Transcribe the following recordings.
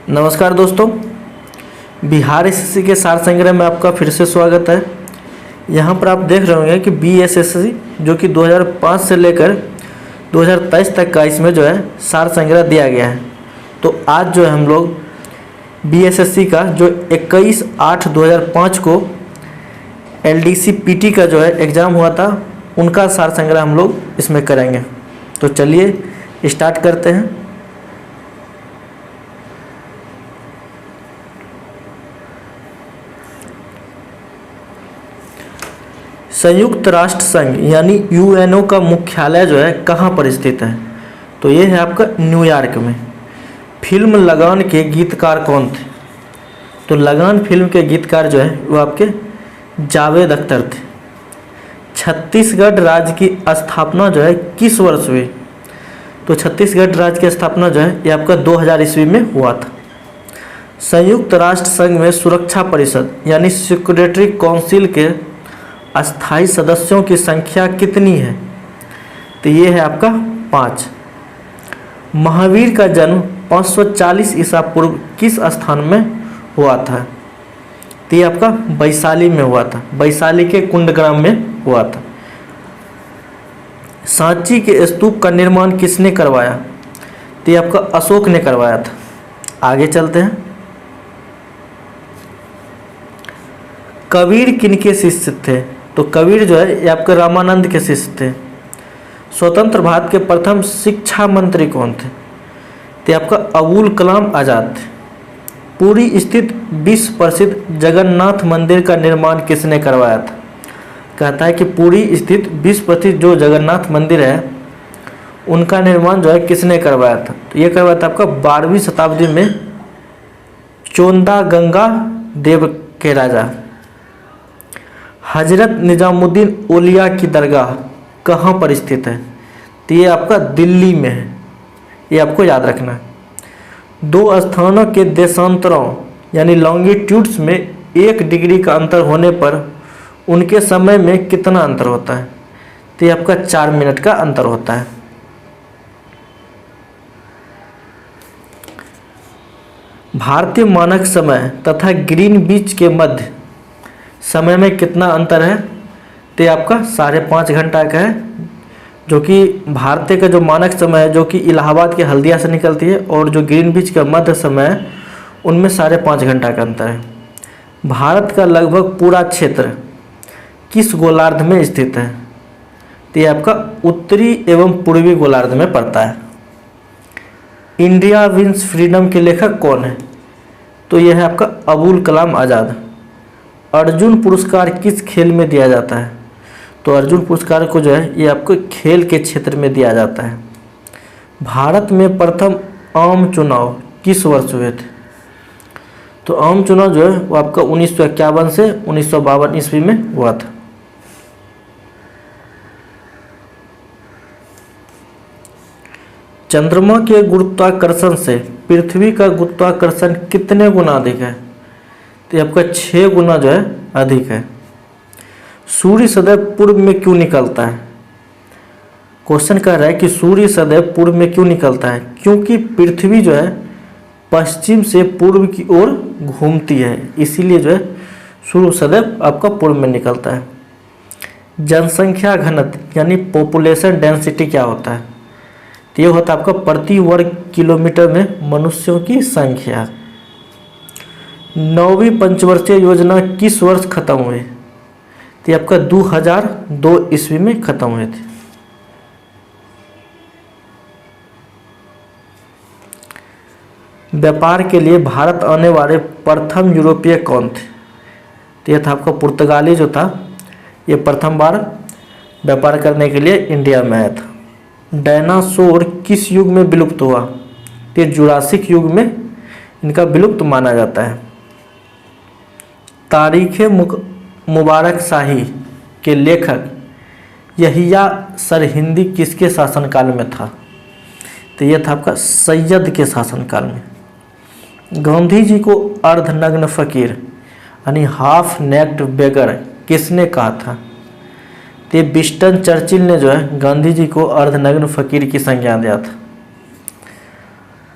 नमस्कार दोस्तों, बिहार एसएससी के सार संग्रह में आपका फिर से स्वागत है। यहाँ पर आप देख रहे होंगे कि बीएसएससी जो कि 2005 से लेकर 2023 तक का इसमें जो है सार संग्रह दिया गया है। तो आज जो है हम लोग बीएसएससी का जो 21/8/2005 को एलडीसी पीटी का जो है एग्ज़ाम हुआ था, उनका सार संग्रह हम लोग इसमें करेंगे। तो चलिए स्टार्ट करते हैं। संयुक्त राष्ट्र संघ यानी यूएनओ का मुख्यालय जो है कहाँ पर स्थित है? तो ये है आपका न्यूयॉर्क में। फिल्म लगान के गीतकार कौन थे? तो लगान फिल्म के गीतकार जो है वो आपके जावेद अख्तर थे। छत्तीसगढ़ राज्य की स्थापना जो है किस वर्ष हुई? तो छत्तीसगढ़ राज्य की स्थापना जो है ये आपका 2000 ईस्वी में हुआ था। संयुक्त राष्ट्र संघ में सुरक्षा परिषद यानी सिक्योरिटी काउंसिल के अस्थायी सदस्यों की संख्या कितनी है? तो ये है आपका 5। महावीर का जन्म 540 ईसा पूर्व किस स्थान में हुआ था? तो ये आपका वैशाली में हुआ था। वैशाली के कुंडग्राम में हुआ था। सांची के स्तूप का निर्माण किसने करवाया? तो ये आपका अशोक ने करवाया था। आगे चलते हैं। कबीर किनके शिष्य थे? तो कबीर जो है ये आपके रामानंद के शिष्य थे। स्वतंत्र भारत के प्रथम शिक्षा मंत्री कौन थे? तो आपका अबुल कलाम आज़ाद थे। पुरी स्थित विश्व प्रसिद्ध जगन्नाथ मंदिर का निर्माण किसने करवाया था? कहता है कि पुरी स्थित विश्व प्रसिद्ध जो जगन्नाथ मंदिर है उनका निर्माण जो है किसने करवाया था? तो ये करवाया था आपका 12वीं शताब्दी में चोंदा गंगा देव के राजा। हजरत निजामुद्दीन औलिया की दरगाह कहाँ पर स्थित है? तो ये आपका दिल्ली में है। ये आपको याद रखना है। दो स्थानों के देशांतरों यानी लॉन्गिट्यूड्स में 1 डिग्री का अंतर होने पर उनके समय में कितना अंतर होता है? तो ये आपका 4 मिनट का अंतर होता है। भारतीय मानक समय तथा ग्रीनविच के मध्य समय में कितना अंतर है? तो ये आपका 5.5 घंटा का है, जो कि भारतीय का जो मानक समय है जो कि इलाहाबाद के हल्दिया से निकलती है, और जो ग्रीनविच का मध्य समय है उनमें 5.5 घंटा का अंतर है। भारत का लगभग पूरा क्षेत्र किस गोलार्ध में स्थित है? तो ये आपका उत्तरी एवं पूर्वी गोलार्ध में पड़ता है। इंडिया विंस फ्रीडम के लेखक कौन है? तो यह है आपका अबुल कलाम आज़ाद। अर्जुन पुरस्कार किस खेल में दिया जाता है? तो अर्जुन पुरस्कार को जो है ये आपको खेल के क्षेत्र में दिया जाता है। भारत में प्रथम आम चुनाव किस वर्ष हुए थे? तो आम चुनाव जो है वो आपका 1951 से 1952 ईस्वी में हुआ था। चंद्रमा के गुरुत्वाकर्षण से पृथ्वी का गुरुत्वाकर्षण कितने गुना अधिक है? तो ये आपका 6 गुना जो है अधिक है। सूर्य सदैव पूर्व में क्यों निकलता है? क्वेश्चन कह रहा है कि सूर्य सदैव पूर्व में क्यों निकलता है? क्योंकि पृथ्वी जो है पश्चिम से पूर्व की ओर घूमती है, इसीलिए जो है सूर्य सदैव आपका पूर्व में निकलता है। जनसंख्या घनत्व यानी पॉपुलेशन डेंसिटी क्या होता है? तो ये होता है आपका प्रति वर्ग किलोमीटर में मनुष्यों की संख्या। 9वीं पंचवर्षीय योजना किस वर्ष खत्म हुई? तो आपका 2002 ईस्वी में खत्म हुए थे। व्यापार के लिए भारत आने वाले प्रथम यूरोपीय कौन थे? तो यह था आपका पुर्तगाली जो था, ये प्रथम बार व्यापार करने के लिए इंडिया में आया था। डायनासोर किस युग में विलुप्त हुआ? तो जुरासिक युग में इनका विलुप्त माना जाता है। तारीख़ मुबारक शाही के लेखक यहिया सरहिंदी किसके शासनकाल में था? तो यह था आपका सैयद के शासनकाल में। गांधी जी को अर्धनग्न फकीर यानी हाफ नेक्ड बेगर किसने कहा था? तो विंस्टन चर्चिल ने जो है गांधी जी को अर्धनग्न फकीर की संज्ञा दिया था।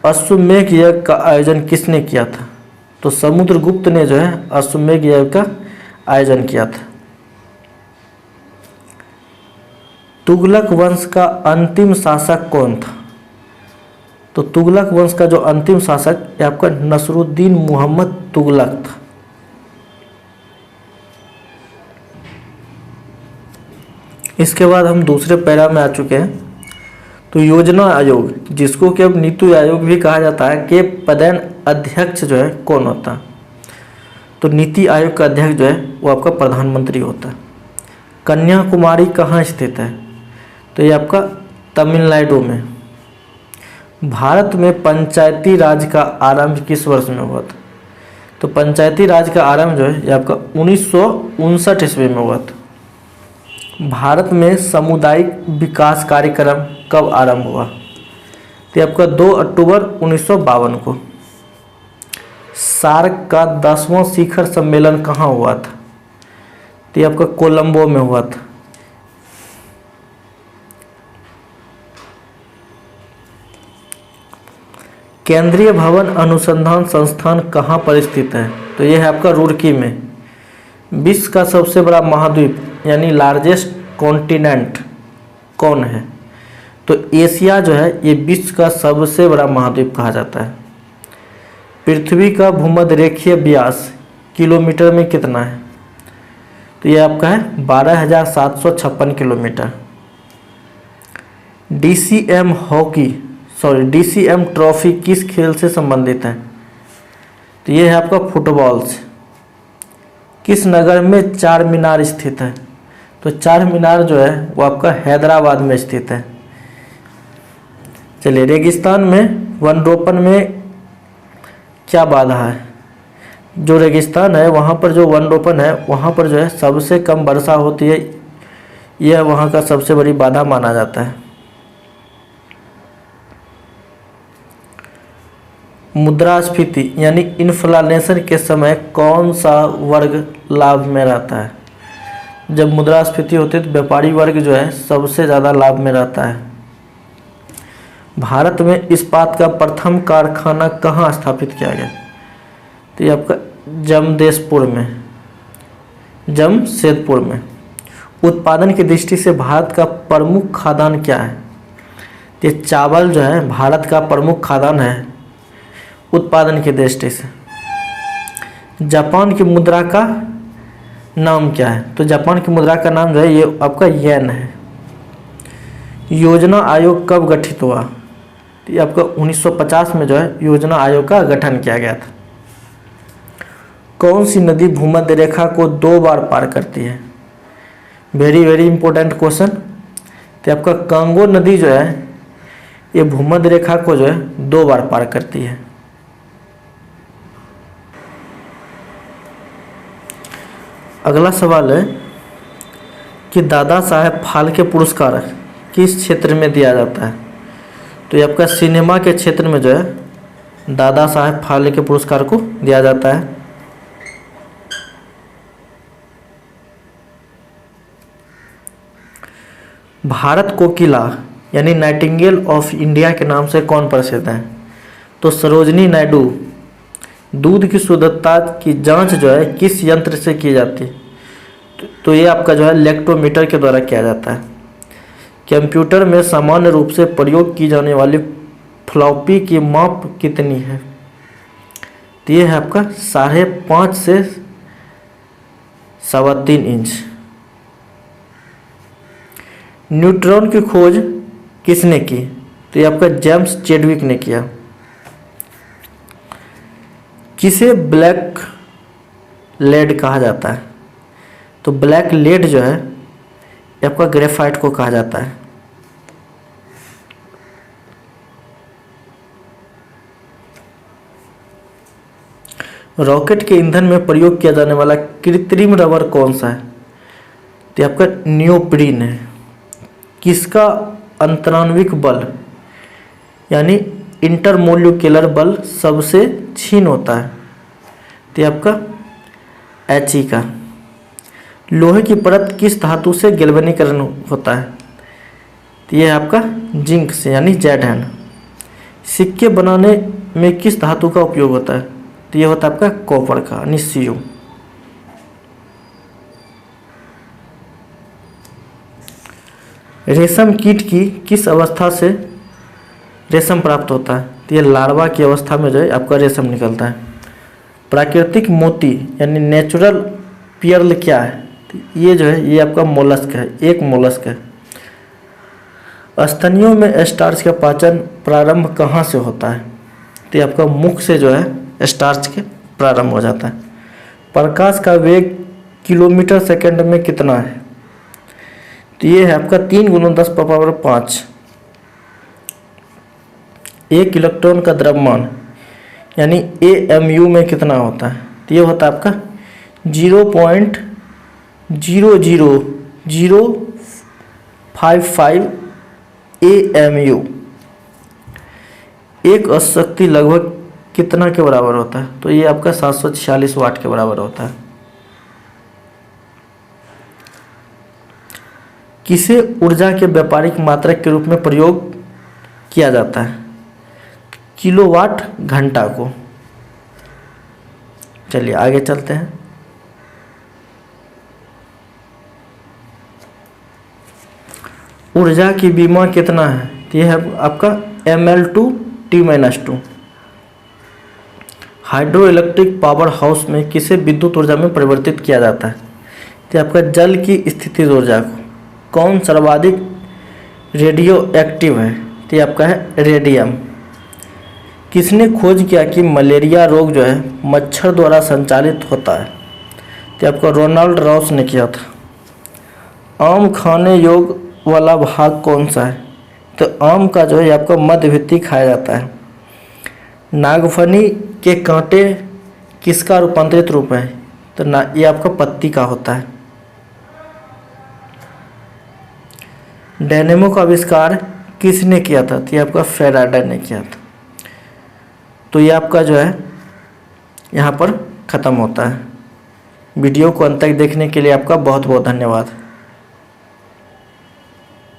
अश्वमेध यज्ञ का आयोजन किसने किया था? तो समुद्रगुप्त ने जो है अश्वमेध यज्ञ का आयोजन किया था। तुगलक वंश का अंतिम शासक कौन था? तो तुगलक वंश का जो अंतिम शासक ये आपका नसरुद्दीन मोहम्मद तुगलक था। इसके बाद हम दूसरे पैरा में आ चुके हैं। तो योजना आयोग, जिसको कि अब नीति आयोग भी कहा जाता है, के पदेन अध्यक्ष जो है कौन होता है? तो नीति आयोग का अध्यक्ष जो है वो आपका प्रधानमंत्री होता है। कन्याकुमारी कहाँ स्थित है? तो ये आपका तमिलनाडु में। भारत में पंचायती राज का आरंभ किस वर्ष में हुआ था? तो पंचायती राज का आरंभ जो है ये आपका 1959 ईस्वी में हुआ था। भारत में सामुदायिक विकास कार्यक्रम कब आरंभ हुआ? तो ये आपका 2 अक्टूबर 1952 को। सार्क का 10वां शिखर सम्मेलन कहाँ हुआ था? तो ये आपका कोलंबो में हुआ था। केंद्रीय भवन अनुसंधान संस्थान कहाँ पर स्थित है? तो ये है आपका रुड़की में। विश्व का सबसे बड़ा महाद्वीप यानी लार्जेस्ट कॉन्टिनेंट कौन है? तो एशिया जो है ये विश्व का सबसे बड़ा महाद्वीप कहा जाता है। पृथ्वी का भूमध्य रेखीय व्यास किलोमीटर में कितना है? तो ये आपका है 12,756 किलोमीटर। डीसीएम ट्रॉफी किस खेल से संबंधित है? तो ये है आपका फुटबॉल से। किस नगर में चार मीनार स्थित है? तो चार मीनार जो है वो आपका हैदराबाद में स्थित है। चलिए, रेगिस्तान में वनरोपण में क्या बाधा है? जो रेगिस्तान है वहाँ पर जो वनरोपण है वहाँ पर जो है सबसे कम वर्षा होती है, यह वहाँ का सबसे बड़ी बाधा माना जाता है। मुद्रास्फीति यानी इन्फ्लेशन के समय कौन सा वर्ग लाभ में रहता है? जब मुद्रास्फीति होती है तो व्यापारी वर्ग जो है सबसे ज़्यादा लाभ में रहता है। भारत में इस्पात का प्रथम कारखाना कहाँ स्थापित किया गया? तो ये आपका जमशेदपुर में। उत्पादन की दृष्टि से भारत का प्रमुख खाद्यान्न क्या है? तो ये चावल जो है भारत का प्रमुख खाद्यान्न है उत्पादन की दृष्टि से। जापान की मुद्रा का नाम क्या है? तो जापान की मुद्रा का नाम जो है ये आपका येन है। योजना आयोग कब गठित हुआ? तो ये आपका 1950 में जो है योजना आयोग का गठन किया गया था। कौन सी नदी भूमध्य रेखा को 2 बार पार करती है? Very very important question. तो आपका कांगो नदी जो है ये भूमध्य रेखा को जो है 2 बार पार करती है। अगला सवाल है कि दादा साहेब फाल्के पुरस्कार किस क्षेत्र में दिया जाता है? तो ये आपका सिनेमा के क्षेत्र में जो है दादा साहेब फाल्के पुरस्कार को दिया जाता है। भारत कोकिला यानी नाइटिंगेल ऑफ इंडिया के नाम से कौन प्रसिद्ध है? तो सरोजनी नायडू। दूध की शुद्धता की जांच जो है किस यंत्र से की जाती है? तो ये आपका जो है लैक्टोमीटर के द्वारा किया जाता है। कंप्यूटर में सामान्य रूप से प्रयोग की जाने वाली फ्लॉपी की माप कितनी है? तो ये है आपका 5.5 से 3.25 इंच। न्यूट्रॉन की खोज किसने की? तो ये आपका जेम्स चैडविक ने किया। किसे ब्लैक लेड कहा जाता है? तो ब्लैक लेड जो है ये आपका ग्रेफाइट को कहा जाता है। रॉकेट के ईंधन में प्रयोग किया जाने वाला कृत्रिम रबर कौन सा है? तो आपका नियोप्रीन है। किसका अंतराण्विक बल यानी इंटरमोलिक्यूलर बल सबसे क्षीण होता है? तो आपका He का। लोहे की परत किस धातु से गैल्वेनीकरण होता है? तो यह आपका जिंक से यानी Zn। सिक्के बनाने में किस धातु का उपयोग होता है? तो ये होता है आपका कॉपर का, यानी Cu। रेशम कीट की किस अवस्था से रेशम प्राप्त होता है? तो ये लार्वा की अवस्था में जो है आपका रेशम निकलता है। प्राकृतिक मोती यानी नेचुरल पर्ल क्या है? तो ये जो है ये आपका मोलस्क है, एक मोलस्क है। स्तनियों में स्टार्च का पाचन प्रारंभ कहाँ से होता है? तो ये आपका मुख से जो है स्टार्च के प्रारंभ हो जाता है। प्रकाश का वेग किलोमीटर सेकंड में कितना है? तो ये है आपका 3 × 10⁵। एक इलेक्ट्रॉन का द्रव्यमान यानी AMU में कितना होता है? तो ये होता है आपका 0.00055 AMU। एक अशक्ति लगभग कितना के बराबर होता है? तो ये आपका 746 वाट के बराबर होता है। किसे ऊर्जा के व्यापारिक मात्रक के रूप में प्रयोग किया जाता है? किलोवाट घंटा को। चलिए आगे चलते हैं। ऊर्जा की बीमा कितना है? तो यह है आपका mL/T-2। Hydro electric power house में किसे विद्युत ऊर्जा में परिवर्तित किया जाता है? तो आपका जल की स्थितिज ऊर्जा को। कौन सर्वाधिक रेडियो एक्टिव है? तो ये आपका है रेडियम। किसने खोज किया कि मलेरिया रोग जो है मच्छर द्वारा संचालित होता है? तो आपका रोनाल्ड रॉस ने किया था। आम खाने योग्य वाला भाग कौन सा है? तो आम का जो है आपका मध्य भित्ति खाया जाता है। नागफनी के कांटे किसका रूपांतरित रूप है? तो ये आपका पत्ती का होता है। डायनेमो का आविष्कार किसने किया था? तो ये आपका फैराडे ने किया था। तो ये आपका जो है यहाँ पर ख़त्म होता है। वीडियो को अंत तक देखने के लिए आपका बहुत बहुत धन्यवाद।